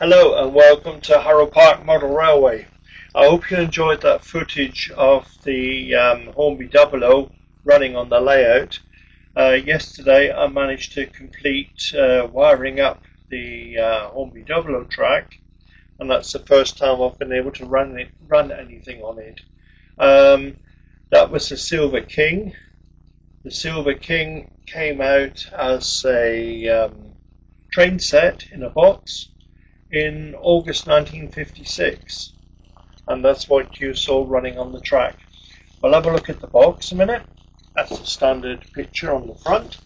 Hello and welcome to Harrow Park Model Railway. I hope you enjoyed that footage of the Hornby 00 running on the layout. Yesterday I managed to complete wiring up the Hornby 00 track, and that's the first time I've been able to run anything on it. That was the Silver King. The Silver King came out as a train set in a box in August 1956, and that's what you saw running on the track. We'll have a look at the box a minute. That's the standard picture on the front,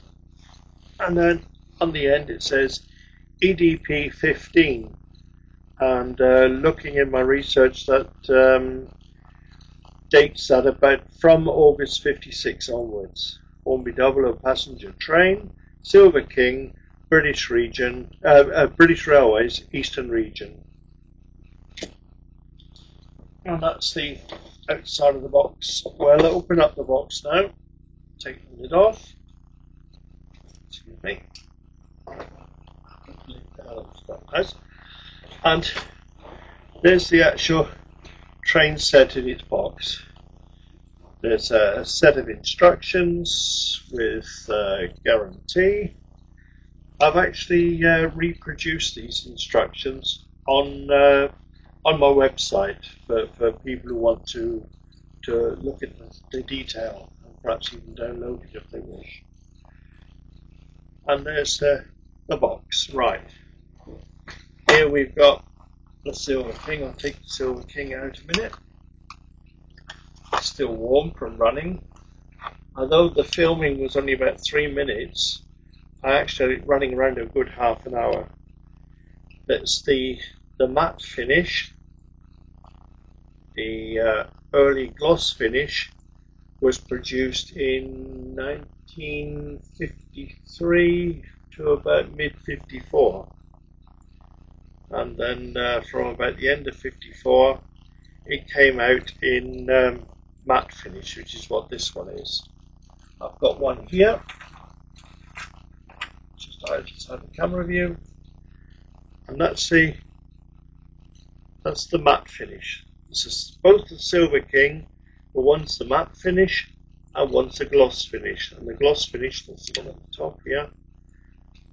and then on the end it says EDP 15, and looking in my research, that dates that about from August 56 onwards. Hornby 00 passenger train, Silver King, British Railways, Eastern Region. And that's the outside of the box. We'll open up the box now. Take the lid off. Excuse me. And there's the actual train set in its box. There's a set of instructions with guarantee. I've actually reproduced these instructions on my website for people who want to look at the detail and perhaps even download it if they wish. And there's the box. Right, here we've got the Silver King. I'll take the Silver King out a minute. It's still warm from running. Although the filming was only about 3 minutes, I actually running around a good half an hour. That's the matte finish. The early gloss finish was produced in 1953 to about mid-54, and then from about the end of 54 it came out in matte finish, which is what this one is. I've got one here, just outside the camera view, and that's the matte finish. This is both the Silver King, but one's the matte finish and one's the gloss finish. And the gloss finish, that's the one at the top here,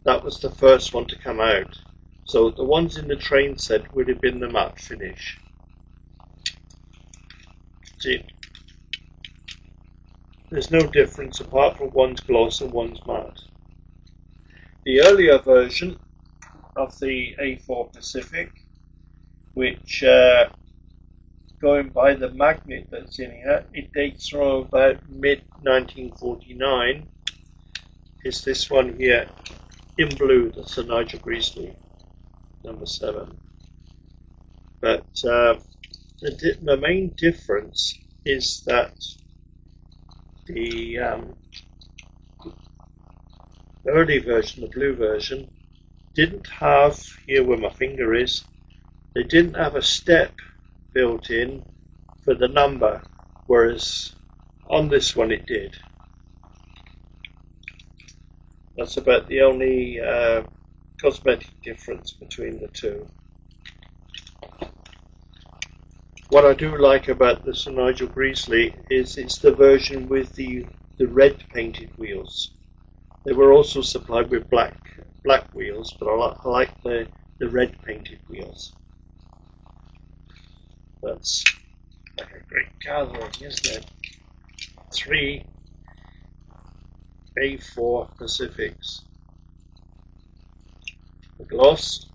that was the first one to come out. So the ones in the train set would have been the matte finish. See, there's no difference apart from one's gloss and one's matte. The earlier version of the A4 Pacific, which going by the magnet that's in here, it dates from about mid-1949, is this one here in blue. That's the Nigel Greasley number 7. But the main difference is that the early version, the blue version, didn't have, here where my finger is, they didn't have a step built in for the number, whereas on this one it did. That's about the only cosmetic difference between the two. What I do like about the Sir Nigel Greasley is it's the version with the red painted wheels. They were also supplied with black wheels, but I like the red painted wheels. That's like a great gathering, isn't it? 3 A4 Pacifics. The gloss,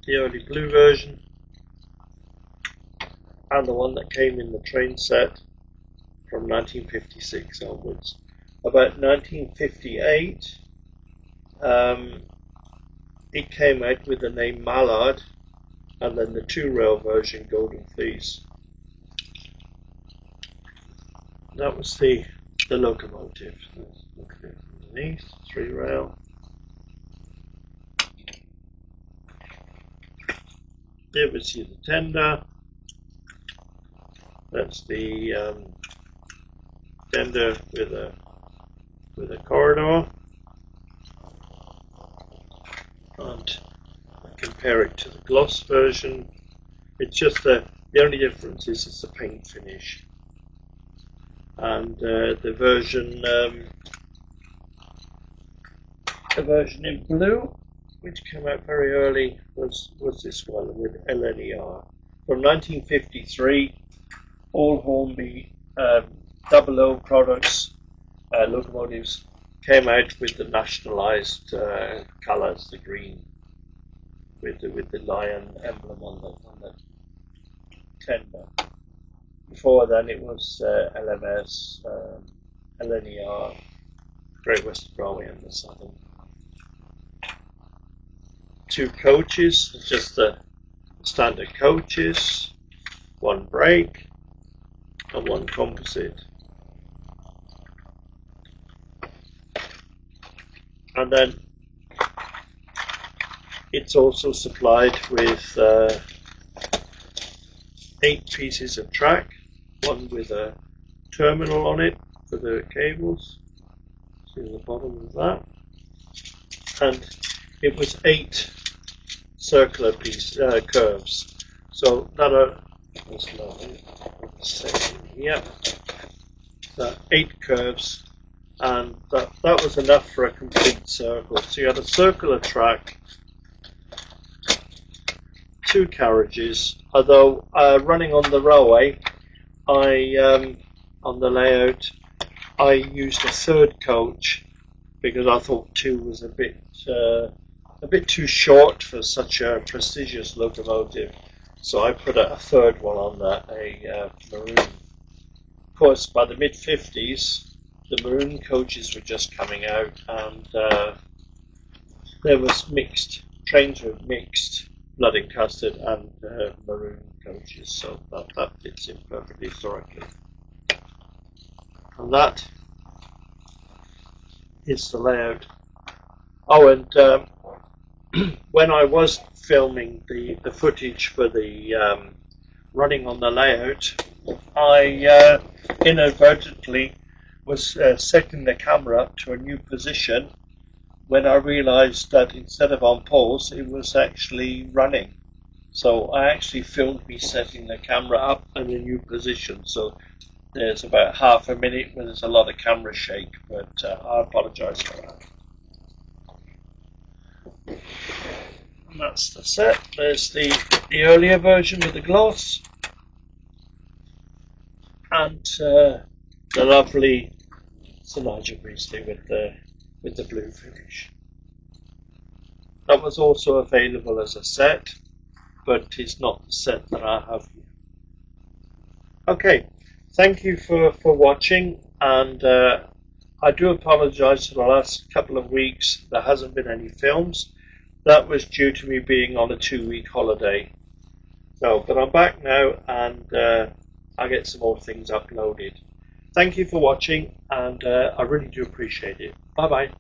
the early blue version, and the one that came in the train set from 1956 onwards. About 1958, it came out with the name Mallard, and then the 2-rail version, Golden Fleece. That was the locomotive. Let's look at it underneath, 3-rail. There we see the tender. That's the tender with a corridor. And compare it to the gloss version. It's just the only difference is it's a paint finish, and the version in blue, which came out very early, was this one with LNER from 1953. All Hornby 00 products, locomotives, came out with the nationalised colours, the green with the lion emblem on the tender. Before then, it was LMS, LNER, Great Western Railway, and the Southern. 2 coaches, just the standard coaches, 1 brake, and 1 composite. And then it's also supplied with 8 pieces of track, 1 with a terminal on it for the cables. See the bottom of that. And it was 8 circular curves. So that are, yeah, 8 curves, and that was enough for a complete circle. So you had a circular track, 2 carriages. Although running on the railway, on the layout, I used a 3rd coach because I thought 2 was a bit too short for such a prestigious locomotive. So I put a 3rd one on there, a maroon. Of course, by the mid-50s, the maroon coaches were just coming out, and there was trains were mixed, blood and custard and maroon coaches, so that fits in perfectly historically. And that is the layout. Oh, and when I was filming the footage for the running on the layout, I inadvertently was setting the camera up to a new position when I realized that instead of on pause, it was actually running. So I actually filmed me setting the camera up in a new position. So there's about half a minute where there's a lot of camera shake, but I apologize for that. And that's the set. There's the earlier version with the gloss, and the lovely Sir Nigel Priestley with the blue finish. That was also available as a set, but it's not the set that I have here. Okay, thank you for watching, and I do apologize for the last couple of weeks there hasn't been any films. That was due to me being on a 2-week holiday. So, but I'm back now, and I'll get some more things uploaded. Thank you for watching, and I really do appreciate it. Bye bye.